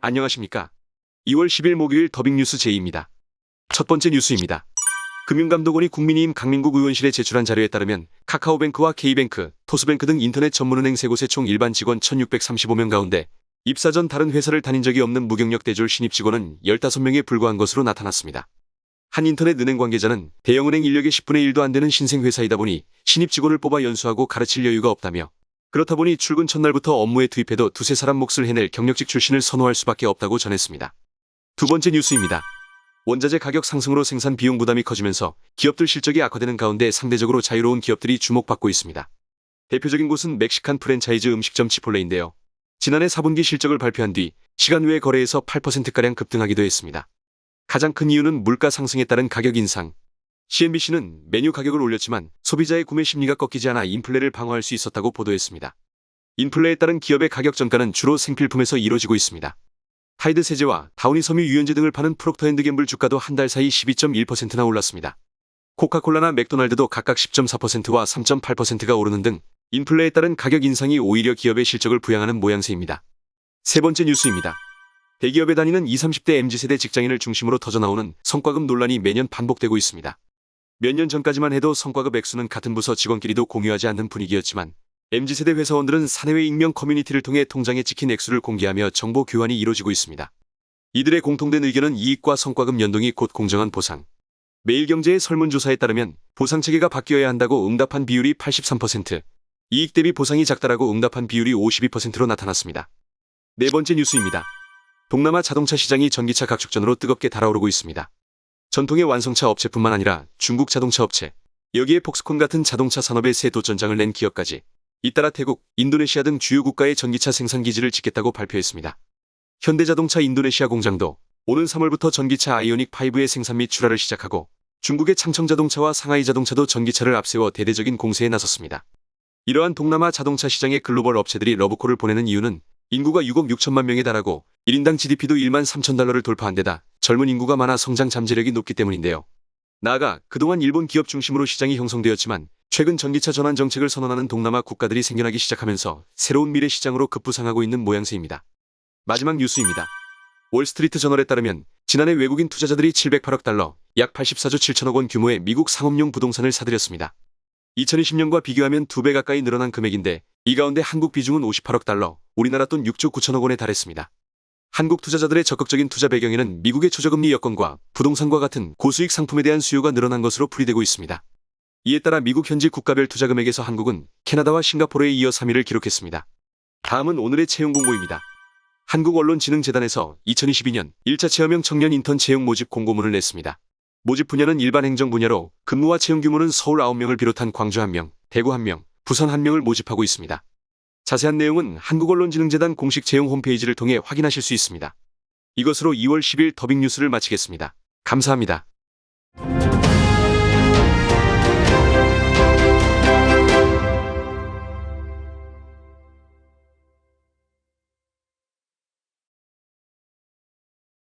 안녕하십니까. 2월 10일 목요일 더빙뉴스 제이입니다. 첫 번째 뉴스입니다. 금융감독원이 국민의힘 강민국 의원실에 제출한 자료에 따르면 카카오뱅크와 K뱅크, 토스뱅크 등 인터넷 전문은행 3곳의 총 일반 직원 1635명 가운데 입사 전 다른 회사를 다닌 적이 없는 무경력 대졸 신입 직원은 15명에 불과한 것으로 나타났습니다. 한 인터넷 은행 관계자는 대형은행 인력의 10분의 1도 안 되는 신생 회사이다 보니 신입 직원을 뽑아 연수하고 가르칠 여유가 없다며 그렇다 보니 출근 첫날부터 업무에 투입해도 두세 사람 몫을 해낼 경력직 출신을 선호할 수밖에 없다고 전했습니다. 두 번째 뉴스입니다. 원자재 가격 상승으로 생산 비용 부담이 커지면서 기업들 실적이 악화되는 가운데 상대적으로 자유로운 기업들이 주목받고 있습니다. 대표적인 곳은 멕시칸 프랜차이즈 음식점 치폴레인데요. 지난해 4분기 실적을 발표한 뒤 시간 외 거래에서 8%가량 급등하기도 했습니다. 가장 큰 이유는 물가 상승에 따른 가격 인상. CNBC는 메뉴 가격을 올렸지만 소비자의 구매 심리가 꺾이지 않아 인플레를 방어할 수 있었다고 보도했습니다. 인플레에 따른 기업의 가격 전가는 주로 생필품에서 이루어지고 있습니다. 타이드 세제와 다우니 섬유 유연제 등을 파는 프록터앤드갬블 주가도 한 달 사이 12.1%나 올랐습니다. 코카콜라나 맥도날드도 각각 10.4%와 3.8%가 오르는 등 인플레에 따른 가격 인상이 오히려 기업의 실적을 부양하는 모양새입니다. 세 번째 뉴스입니다. 대기업에 다니는 20, 30대 MZ세대 직장인을 중심으로 터져나오는 성과급 논란이 매년 반복되고 있습니다. 몇 년 전까지만 해도 성과급 액수는 같은 부서 직원끼리도 공유하지 않는 분위기였지만 MZ세대 회사원들은 사내외 익명 커뮤니티를 통해 통장에 찍힌 액수를 공개하며 정보 교환이 이루어지고 있습니다. 이들의 공통된 의견은 이익과 성과급 연동이 곧 공정한 보상. 매일경제의 설문조사에 따르면 보상체계가 바뀌어야 한다고 응답한 비율이 83%, 이익 대비 보상이 작다라고 응답한 비율이 52%로 나타났습니다. 네 번째 뉴스입니다. 동남아 자동차 시장이 전기차 각축전으로 뜨겁게 달아오르고 있습니다. 전통의 완성차 업체뿐만 아니라 중국 자동차 업체, 여기에 폭스콘 같은 자동차 산업의 새 도전장을 낸 기업까지 잇따라 태국, 인도네시아 등 주요 국가의 전기차 생산 기지를 짓겠다고 발표했습니다. 현대자동차 인도네시아 공장도 오는 3월부터 전기차 아이오닉5의 생산 및 출하를 시작하고 중국의 창청자동차와 상하이자동차도 전기차를 앞세워 대대적인 공세에 나섰습니다. 이러한 동남아 자동차 시장의 글로벌 업체들이 러브콜을 보내는 이유는 인구가 6억 6천만 명에 달하고 1인당 GDP도 1만 3천 달러를 돌파한 데다 젊은 인구가 많아 성장 잠재력이 높기 때문인데요. 나아가 그동안 일본 기업 중심으로 시장이 형성되었지만 최근 전기차 전환 정책을 선언하는 동남아 국가들이 생겨나기 시작하면서 새로운 미래 시장으로 급부상하고 있는 모양새입니다. 마지막 뉴스입니다. 월스트리트 저널에 따르면 지난해 외국인 투자자들이 708억 달러, 약 84조 7천억 원 규모의 미국 상업용 부동산을 사들였습니다. 2020년과 비교하면 2배 가까이 늘어난 금액인데 이 가운데 한국 비중은 58억 달러, 우리나라 돈 6조 9천억 원에 달했습니다. 한국 투자자들의 적극적인 투자 배경에는 미국의 초저금리 여건과 부동산과 같은 고수익 상품에 대한 수요가 늘어난 것으로 풀이되고 있습니다. 이에 따라 미국 현지 국가별 투자 금액에서 한국은 캐나다와 싱가포르에 이어 3위를 기록했습니다. 다음은 오늘의 채용 공고입니다. 한국언론진흥재단에서 2022년 1차 체험형 청년 인턴 채용 모집 공고문을 냈습니다. 모집 분야는 일반 행정 분야로 근무와 채용 규모는 서울 9명을 비롯한 광주 1명, 대구 1명, 부산 1명을 모집하고 있습니다. 자세한 내용은 한국언론진흥재단 공식 채용 홈페이지를 통해 확인하실 수 있습니다. 이것으로 2월 10일 더빙뉴스를 마치겠습니다. 감사합니다.